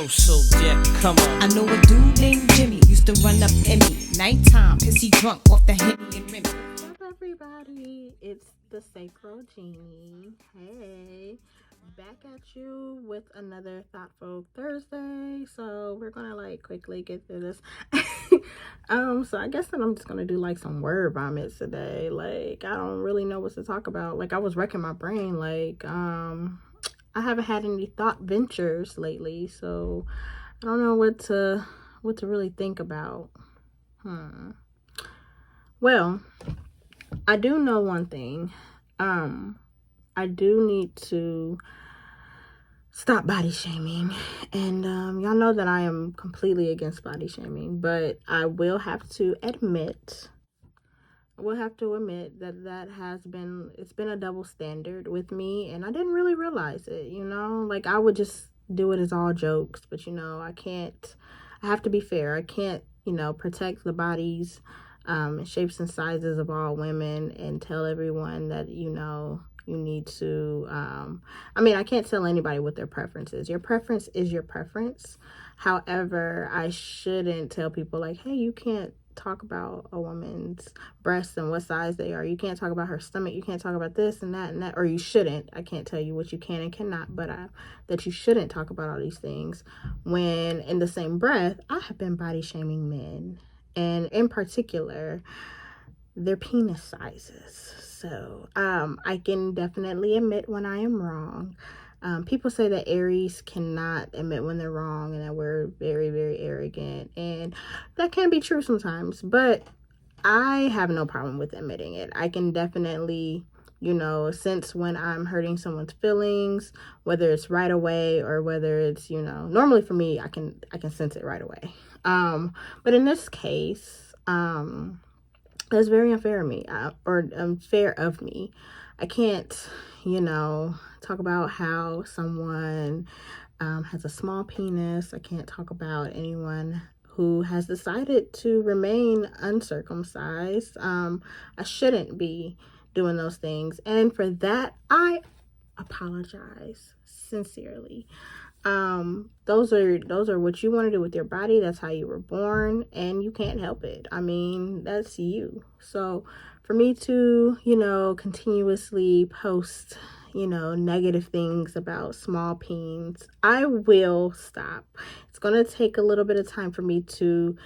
So yeah, come on. I know a dude named Jimmy used to run up in me nighttime, pissy drunk off the Henny and Remy. What's up, everybody? It's the Sacral Genie. Hey, back at you with another Thoughtful Thursday. So we're gonna quickly get through this. So I guess that I'm just gonna do some word vomits today. I don't really know what to talk about. I was wrecking my brain. I haven't had any thought ventures lately, so I don't know what to really think about. Well, I do know one thing. I do need to stop body shaming. And y'all know that I am completely against body shaming, but I will have to admit that it's been a double standard with me, and I didn't really realize it, I would just do it as all jokes, but I have to be fair. I can't, protect the bodies, shapes and sizes of all women and tell everyone that, you need to, I can't tell anybody what their preference is. Your preference is your preference. However, I shouldn't tell people hey, you can't talk about a woman's breasts and what size they are. You can't talk about her stomach. You can't talk about this and that, or you shouldn't. I can't tell you what you can and cannot, but that you shouldn't talk about all these things. When in the same breath, I have been body shaming men, and in particular, their penis sizes. So I can definitely admit when I am wrong. People say that Aries cannot admit when they're wrong and that we're very, very arrogant, and that can be true sometimes, but I have no problem with admitting it. I can definitely, sense when I'm hurting someone's feelings, whether it's right away or whether it's, normally for me, I can sense it right away. But in this case, that's very unfair of me, unfair of me. I can't, talk about how someone has a small penis. I can't talk about anyone who has decided to remain uncircumcised. I shouldn't be doing those things, and for that, I apologize sincerely. Those are what you want to do with your body. That's how you were born, and you can't help it. That's you. So for me to, continuously post, negative things about small peens, I will stop. It's going to take a little bit of time for me to,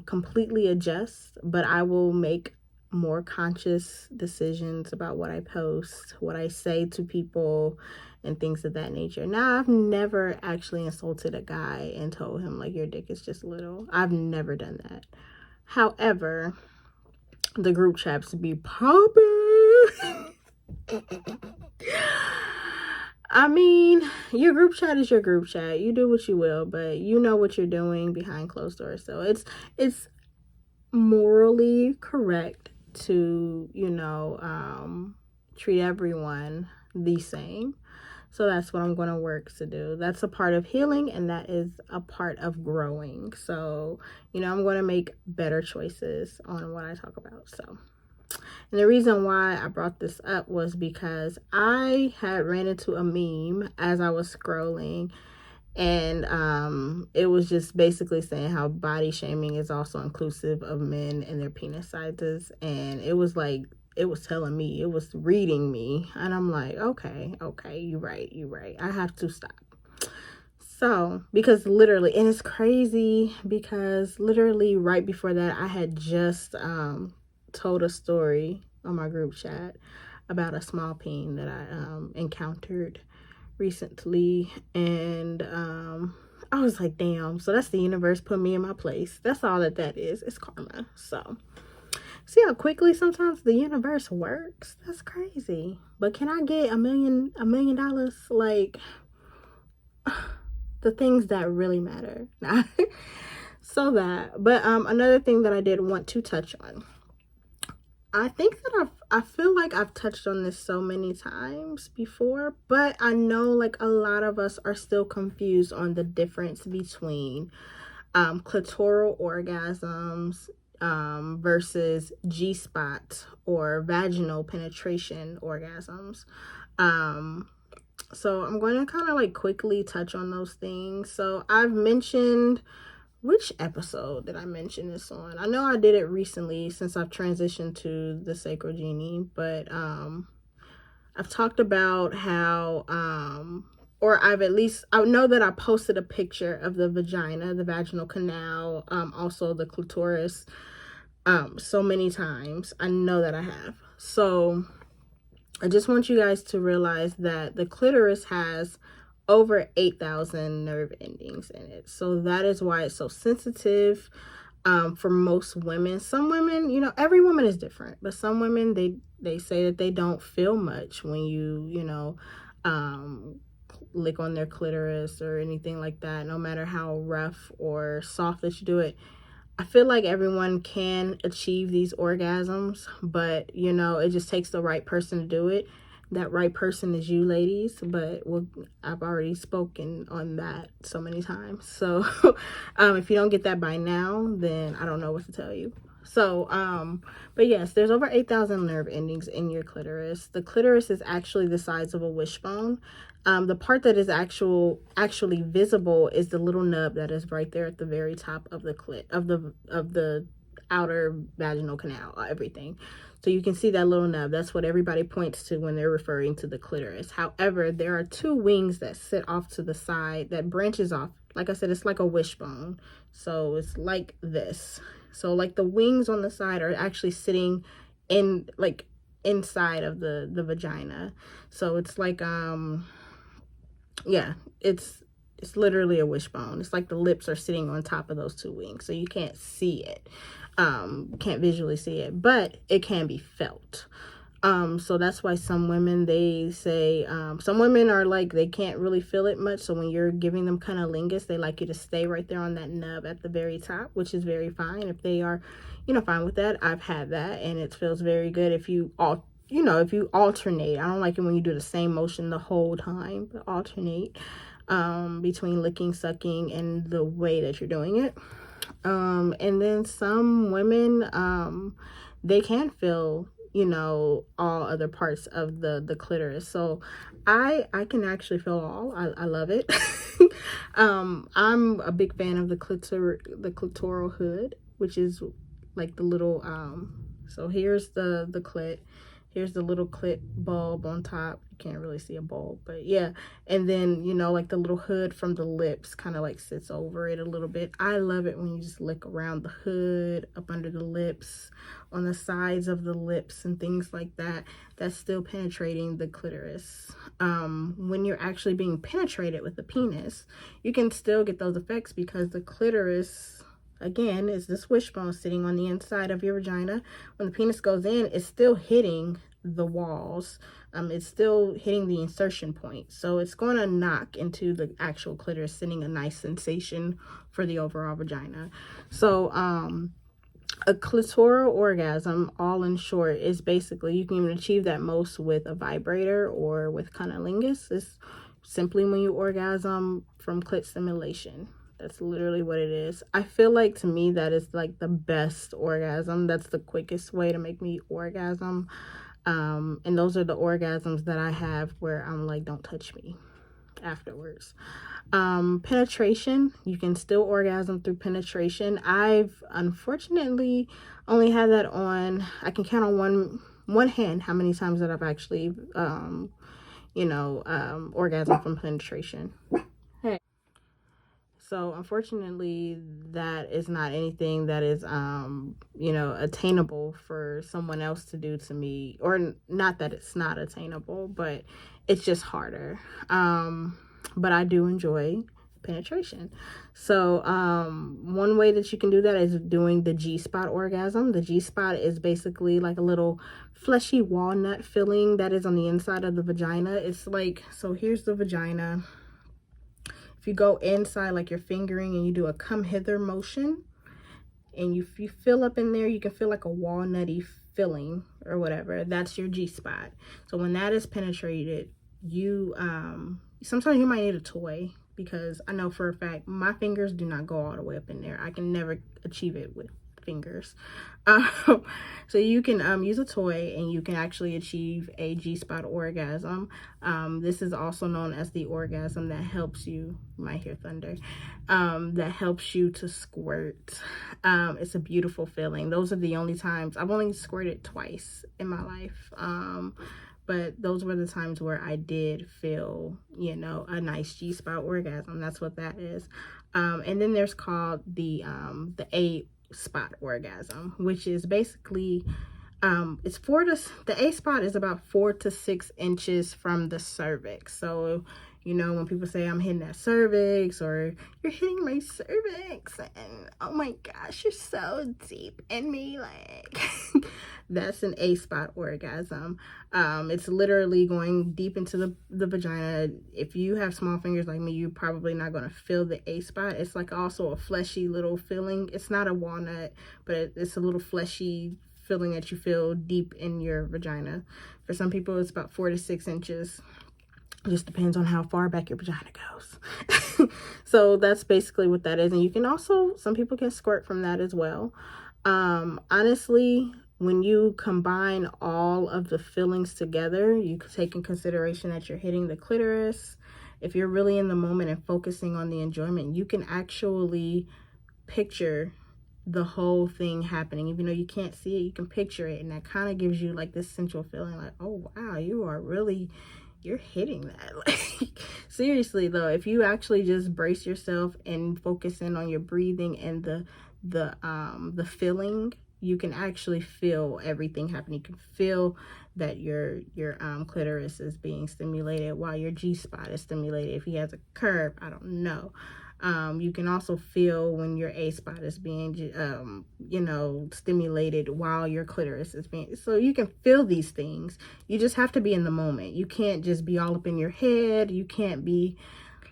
completely adjust, but I will make more conscious decisions about what I post, what I say to people, and things of that nature. Now, I've never actually insulted a guy and told him your dick is just little. I've never done that. However, the group chats be popping. Your group chat is your group chat. You do what you will, but you know what you're doing behind closed doors. So it's morally correct to, treat everyone the same. So that's what I'm going to work to do. That's a part of healing, and that is a part of growing. So, I'm going to make better choices on what I talk about. So, and the reason why I brought this up was because I had ran into a meme as I was scrolling, and it was just basically saying how body shaming is also inclusive of men and their penis sizes, and it was telling me, it was reading me, and I'm like, okay, you're right. I have to stop. So, because literally, and it's crazy because literally right before that, I had just told a story on my group chat about a small peen that I encountered recently, and I was like, damn, so that's the universe put me in my place. That's all that is. It's karma. So see how quickly sometimes the universe works? That's crazy. But can I get $1 million? The things that really matter. But another thing that I did want to touch on. I think that I feel like I've touched on this so many times before, but I know a lot of us are still confused on the difference between clitoral orgasms versus G-spot or vaginal penetration orgasms. So I'm going to kind of like quickly touch on those things. So I've mentioned, which episode did I mention this on? I know I did it recently since I've transitioned to the Sacred Genie, but I've talked about how or I know that I posted a picture of the vagina, the vaginal canal, also the clitoris, so many times. I know that I have. So I just want you guys to realize that the clitoris has over 8,000 nerve endings in it. So that is why it's so sensitive for most women. Some women, you know, every woman is different, but some women, they say that they don't feel much when you know, lick on their clitoris or anything like that, no matter how rough or soft that you do it. I feel like everyone can achieve these orgasms, but you know, it just takes the right person to do it. That right person is you, ladies, but I've already spoken on that so many times. So if you don't get that by now, then I don't know what to tell you. So but yes, there's over 8,000 nerve endings in your clitoris. The clitoris is actually the size of a wishbone. The part that is actually visible is the little nub that is right there at the very top of the of the outer vaginal canal, everything. So you can see that little nub. That's what everybody points to when they're referring to the clitoris. However, there are two wings that sit off to the side that branches off. Like I said, it's like a wishbone. So it's like this. So like the wings on the side are actually sitting in like inside of the vagina. So it's like yeah, it's literally a wishbone. It's like the lips are sitting on top of those two wings, so you can't see it, can't visually see it, but it can be felt. So that's why some women, they say, some women are like, they can't really feel it much, so when you're giving them cunnilingus, they like you to stay right there on that nub at the very top, which is very fine if they are, you know, fine with that. I've had that, and it feels very good if you all, you know, if you alternate. I don't like it when you do the same motion the whole time, but alternate between licking, sucking, and the way that you're doing it. And then some women, they can feel, you know, all other parts of the clitoris. So I can actually feel all. I love it. I'm a big fan of the clitoral hood, which is like the little so here's the clit. Here's the little clit bulb on top. You can't really see a bulb, but yeah. And then, you know, like the little hood from the lips kind of like sits over it a little bit. I love it when you just lick around the hood, up under the lips, on the sides of the lips and things like that. That's still penetrating the clitoris. When you're actually being penetrated with the penis, you can still get those effects because the clitoris, again, is this wishbone sitting on the inside of your vagina. When the penis goes in, it's still hitting the walls. It's still hitting the insertion point. So it's going to knock into the actual clitoris, sending a nice sensation for the overall vagina. So a clitoral orgasm, all in short, is basically, you can even achieve that most with a vibrator or with cunnilingus. It's simply when you orgasm from clit stimulation. That's literally what it is. I feel like, to me, that is like the best orgasm. That's the quickest way to make me orgasm. And those are the orgasms that I have where I'm like, don't touch me afterwards. Penetration, you can still orgasm through penetration. I've unfortunately only had that on, I can count on one hand how many times that I've actually orgasm from penetration. So unfortunately, that is not anything that is, attainable for someone else to do to me. Or not that it's not attainable, but it's just harder. But I do enjoy penetration. So one way that you can do that is doing the G-spot orgasm. The G-spot is basically like a little fleshy walnut filling that is on the inside of the vagina. It's like, so here's the vagina. If you go inside, like you're fingering, and you do a come hither motion, and you feel up in there, you can feel like a walnutty filling or whatever. That's your G-spot. So when that is penetrated, you sometimes you might need a toy, because I know for a fact my fingers do not go all the way up in there. I can never achieve it with fingers. So you can use a toy and you can actually achieve a G-spot orgasm. This is also known as the orgasm that helps you might hear thunder, that helps you to squirt. It's a beautiful feeling. Those are the only times I've only squirted twice in my life, but those were the times where I did feel, you know, a nice G-spot orgasm. That's what that is. And then there's called the A-spot orgasm, which is basically it's the A-spot is about 4 to 6 inches from the cervix. So, you know, when people say I'm hitting that cervix, or you're hitting my cervix, and oh my gosh, you're so deep in me, like that's an A-spot orgasm. It's literally going deep into the vagina. If you have small fingers like me, you're probably not going to feel the A-spot. It's like also a fleshy little feeling. It's not a walnut, but it's a little fleshy feeling that you feel deep in your vagina. For some people, it's about 4 to 6 inches. It just depends on how far back your vagina goes. So that's basically what that is. And you can also, some people can squirt from that as well. Honestly, when you combine all of the feelings together, you can take in consideration that you're hitting the clitoris. If you're really in the moment and focusing on the enjoyment, you can actually picture the whole thing happening. Even though you can't see it, you can picture it, and that kind of gives you like this sensual feeling, like, oh wow, you're hitting that. Like, seriously though, if you actually just brace yourself and focus in on your breathing and the feeling, you can actually feel everything happening. You can feel that your clitoris is being stimulated while your G-spot is stimulated. If he has a curve, I don't know. You can also feel when your A-spot is being, you know, stimulated while your clitoris is being, so you can feel these things. You just have to be in the moment. You can't just be all up in your head. You can't be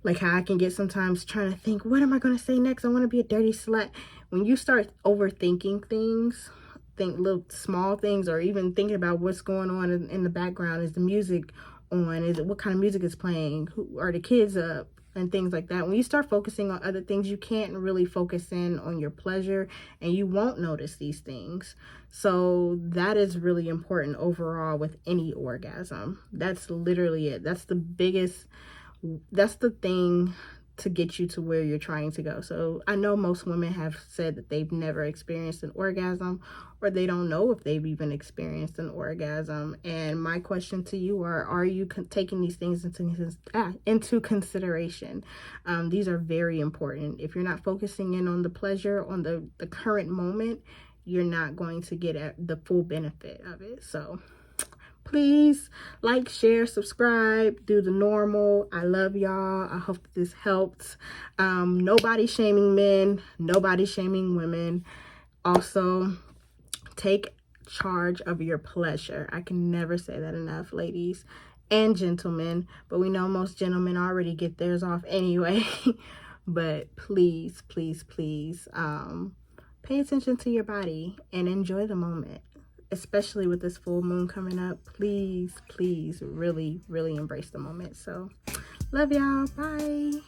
like how I can get sometimes trying to think, what am I going to say next? I want to be a dirty slut. When you start overthinking things, think little small things, or even thinking about what's going on in the background. Is the music on? Is it, what kind of music is playing? Who are the kids up? And things like that. When you start focusing on other things, you can't really focus in on your pleasure, and you won't notice these things. So that is really important overall with any orgasm. That's literally it. That's the biggest, that's the thing to get you to where you're trying to go. So I know most women have said that they've never experienced an orgasm, or they don't know if they've even experienced an orgasm. And my question to you are you taking these things into consideration? These are very important. If you're not focusing in on the pleasure, on the current moment, you're not going to get the full benefit of it. So please like, share, subscribe, do the normal. I love y'all. I hope that this helped. Nobody shaming men, nobody shaming women. Also, take charge of your pleasure. I can never say that enough, ladies and gentlemen. But we know most gentlemen already get theirs off anyway. But please, please, please, pay attention to your body and enjoy the moment. Especially with this full moon coming up, please, please, really, really embrace the moment. So, love y'all. Bye.